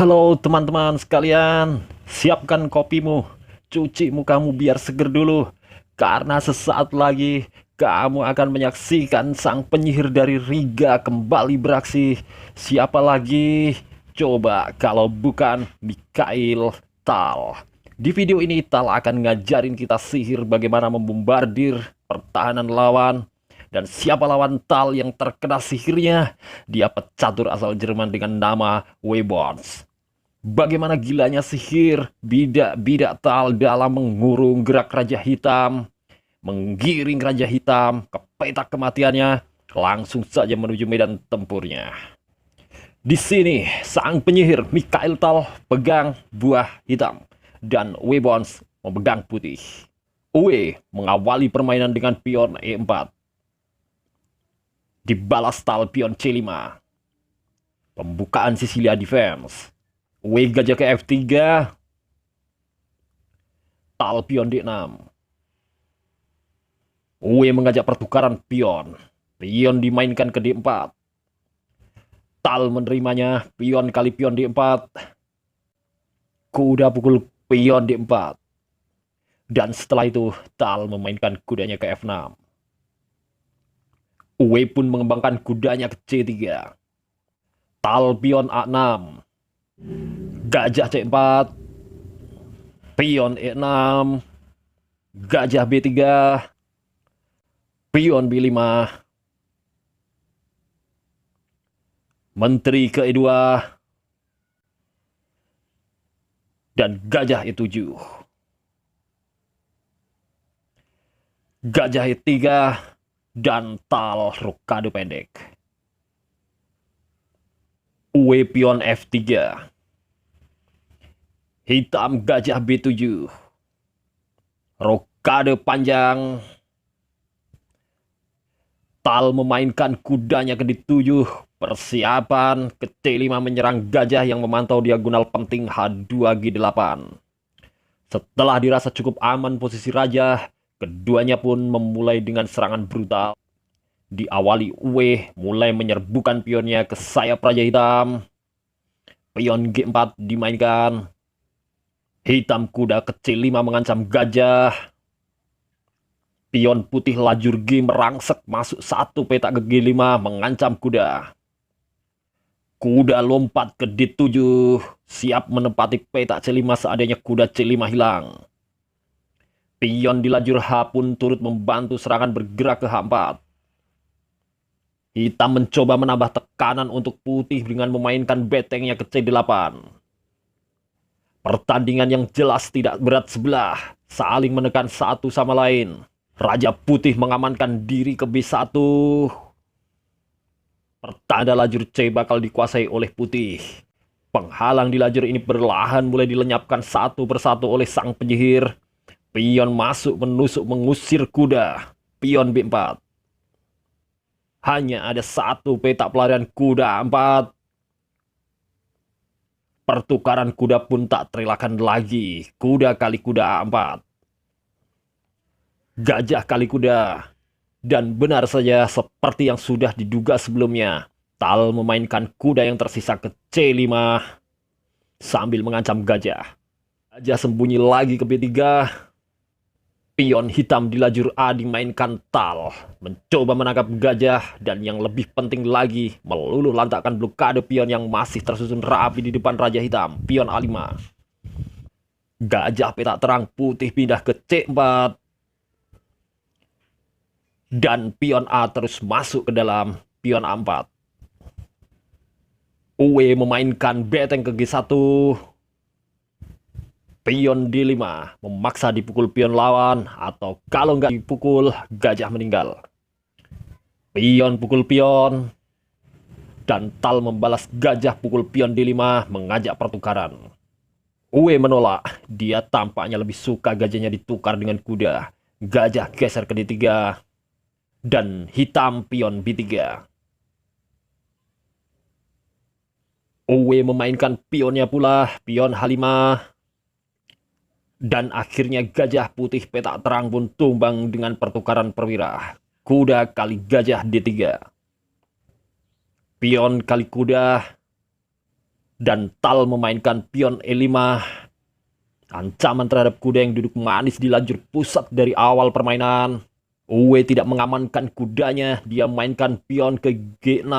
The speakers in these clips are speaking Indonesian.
Halo teman-teman sekalian, siapkan kopimu, cuci mukamu biar seger dulu, karena sesaat lagi kamu akan menyaksikan sang penyihir dari Riga kembali beraksi. Siapa lagi? Coba kalau bukan Mikhail Tal. Di video ini Tal akan ngajarin kita sihir bagaimana membombardir pertahanan lawan. Dan siapa lawan Tal yang terkena sihirnya? Dia pecatur asal Jerman dengan nama Weborns. Bagaimana gilanya sihir bidak-bidak Tal dalam mengurung gerak Raja Hitam, menggiring Raja Hitam ke petak kematiannya, langsung saja menuju medan tempurnya. Di sini, sang penyihir Mikhail Tal pegang buah hitam dan Weborns memegang putih. Uwe mengawali permainan dengan pion E4. Dibalas Tal pion C5. Pembukaan Sicilia defense. W gajah ke F3. Tal pion D6. W mengajak pertukaran pion. Pion dimainkan ke D4. Tal menerimanya. Pion kali pion D4. Kuda pukul pion D4. Dan setelah itu Tal memainkan kudanya ke F6. W pun mengembangkan kudanya ke C3. Tal pion A6. Gajah C4. Pion E6. Gajah B3. Pion B5. Menteri ke E2. Dan gajah E7. Gajah E3. Dan Tal rokade pendek. W pion F3. Hitam gajah B7. Rokade panjang. Tal memainkan kudanya ke D7. Persiapan ke C5 menyerang gajah yang memantau diagonal penting H2G8. Setelah dirasa cukup aman posisi raja, keduanya pun memulai dengan serangan brutal. Diawali Uwe mulai menyerbukan pionnya ke sayap Raja Hitam. Pion G4 dimainkan. Hitam kuda ke C5 mengancam gajah. Pion putih lajur G merangsek masuk satu petak ke G5 mengancam kuda. Kuda lompat ke D7, siap menempati petak C5 seadanya kuda C5 hilang. Pion di lajur H pun turut membantu serangan bergerak ke H4. Hitam mencoba menambah tekanan untuk putih dengan memainkan betengnya ke C8. Pertandingan yang jelas tidak berat sebelah, saling menekan satu sama lain. Raja Putih mengamankan diri ke B1. Pertanda lajur C bakal dikuasai oleh Putih. Penghalang di lajur ini perlahan mulai dilenyapkan satu persatu oleh sang penyihir. Pion masuk menusuk mengusir kuda. Pion B4. Hanya ada satu petak pelarian kuda 4. Pertukaran kuda pun tak terelakkan lagi. Kuda kali kuda A4. Gajah kali kuda. Dan benar saja seperti yang sudah diduga sebelumnya. Tal memainkan kuda yang tersisa ke C5. Sambil mengancam gajah. Gajah sembunyi lagi ke B3. Pion hitam di lajur A dimainkan Tal. Mencoba menangkap gajah dan yang lebih penting lagi meluluh lantakkan blokade pion yang masih tersusun rapi di depan Raja Hitam. Pion A5. Gajah petak terang putih pindah ke C4. Dan pion A terus masuk ke dalam pion A4. Uwe memainkan beteng ke G1. Pion D5 memaksa dipukul pion lawan, atau kalau nggak dipukul, gajah meninggal. Pion pukul pion, dan Tal membalas gajah pukul pion D5 mengajak pertukaran. Uwe menolak, dia tampaknya lebih suka gajahnya ditukar dengan kuda. Gajah geser ke D3, dan hitam pion B3. Uwe memainkan pionnya pula, pion H5. Dan akhirnya gajah putih petak terang pun tumbang dengan pertukaran perwira. Kuda kali gajah D3. Pion kali kuda. Dan Tal memainkan pion E5. Ancaman terhadap kuda yang duduk manis di lajur pusat dari awal permainan. Uwe tidak mengamankan kudanya, dia mainkan pion ke G6.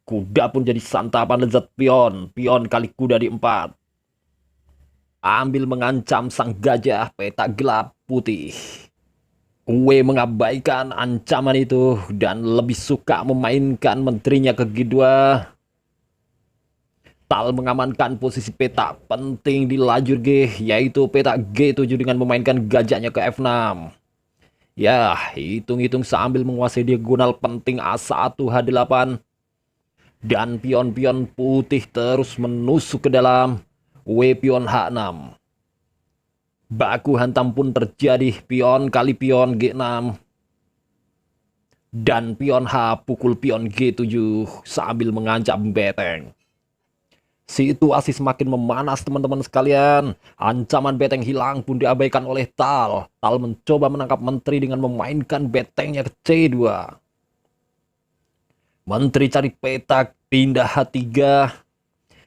Kuda pun jadi santapan lezat pion. Pion kali kuda di 4. Ambil mengancam sang gajah, petak gelap putih. Uwe mengabaikan ancaman itu dan lebih suka memainkan menterinya ke G2. Tal mengamankan posisi petak penting di lajur G, yaitu petak G7 dengan memainkan gajahnya ke F6. Ya, hitung-hitung sambil menguasai diagonal penting A1 H8. Dan pion-pion putih terus menusuk ke dalam. W pion H6. Baku hantam pun terjadi, pion kali pion G6. Dan pion H pukul pion G7 sambil mengancam beteng. Situasi semakin memanas teman-teman sekalian. Ancaman beteng hilang pun diabaikan oleh Tal. Tal mencoba menangkap menteri dengan memainkan betengnya ke C2. Menteri cari petak, pindah H3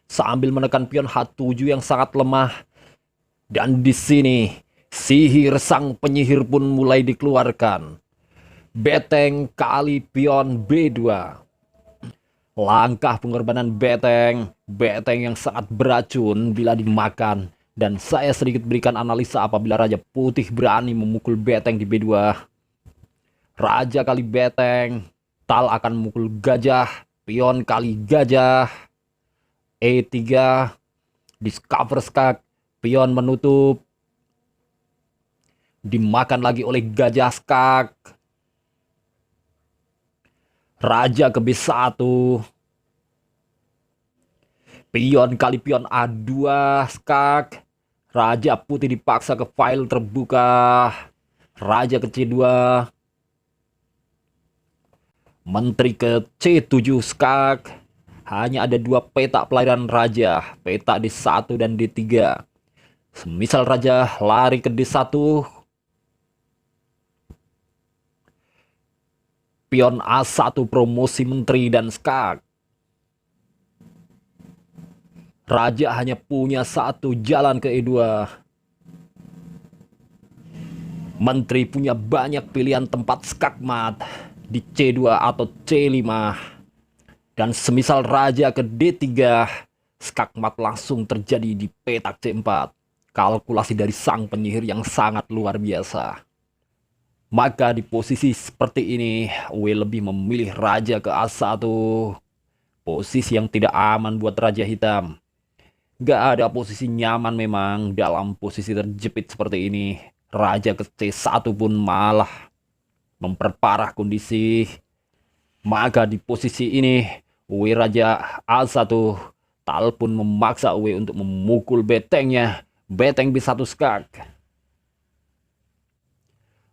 sambil menekan pion H7 yang sangat lemah. Dan di sini sihir sang penyihir pun mulai dikeluarkan. Beteng kali pion B2. Langkah pengorbanan beteng, beteng yang sangat beracun bila dimakan. Dan saya sedikit berikan analisa apabila Raja Putih berani memukul beteng di B2. Raja kali beteng, Tal akan memukul gajah, pion kali gajah, E3, discover skak, pion menutup, dimakan lagi oleh gajah skak, raja ke B1, pion kali pion A2 skak, Raja Putih dipaksa ke file terbuka, raja ke C2, menteri ke C7 skak. Hanya ada 2 petak pelayaran raja, petak D1 dan D3. Semisal raja lari ke D1, pion A1 promosi menteri dan skak. Raja hanya punya 1 jalan ke E2. Menteri punya banyak pilihan tempat skakmat di C2 atau C5. Dan semisal raja ke D3, skakmat langsung terjadi di petak C4. Kalkulasi dari sang penyihir yang sangat luar biasa. Maka di posisi seperti ini, Uwe lebih memilih raja ke A1. Posisi yang tidak aman buat raja hitam. Gak ada posisi nyaman memang dalam posisi terjepit seperti ini. Raja ke C1 pun malah memperparah kondisi. Maka di posisi ini, Uwe raja A1, Tal pun memaksa Uwe untuk memukul betengnya. Beteng B1 skak.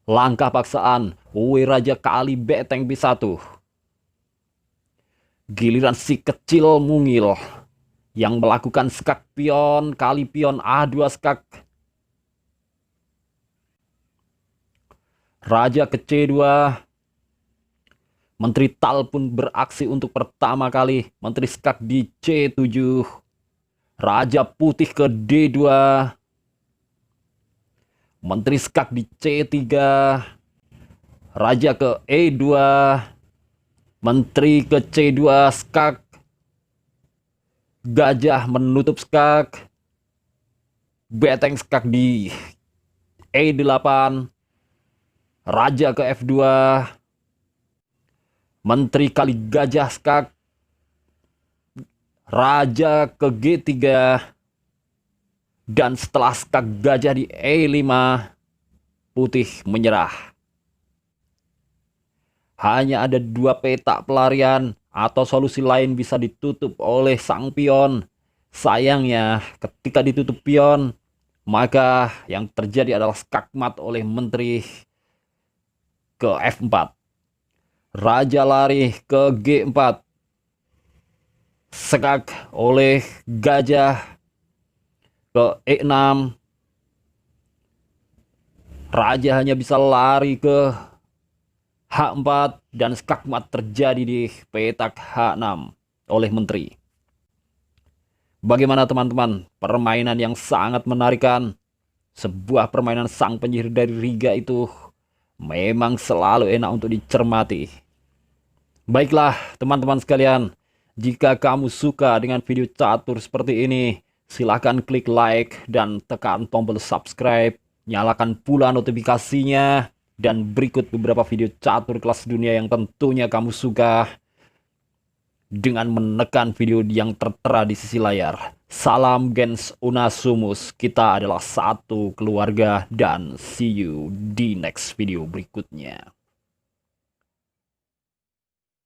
Langkah paksaan, Uwe raja kali beteng B1. Giliran si kecil mungil yang melakukan skak pion kali pion A2 skak. Raja ke C2. Menteri Tal pun beraksi untuk pertama kali. Menteri skak di C7. Raja Putih ke D2. Menteri skak di C3. Raja ke E2. Menteri ke C2 skak. Gajah menutup skak. Beteng skak di E8. Raja ke F2. Menteri kali gajah skak. Raja ke G3. Dan setelah skak gajah di E5, Putih menyerah. Hanya ada 2 petak pelarian atau solusi lain bisa ditutup oleh sang pion. Sayangnya ketika ditutup pion, maka yang terjadi adalah skakmat oleh menteri ke F4. Raja lari ke G4. Skak oleh gajah ke E6. Raja hanya bisa lari ke H4 dan skakmat terjadi di petak H6 oleh menteri. Bagaimana teman-teman? Permainan yang sangat menarik kan? Sebuah permainan sang penyihir dari Riga itu memang selalu enak untuk dicermati. Baiklah teman-teman sekalian, jika kamu suka dengan video catur seperti ini, silahkan klik like dan tekan tombol subscribe, nyalakan pula notifikasinya, dan berikut beberapa video catur kelas dunia yang tentunya kamu suka dengan menekan video yang tertera di sisi layar. Salam Gens Unasumus, kita adalah satu keluarga dan see you di next video berikutnya.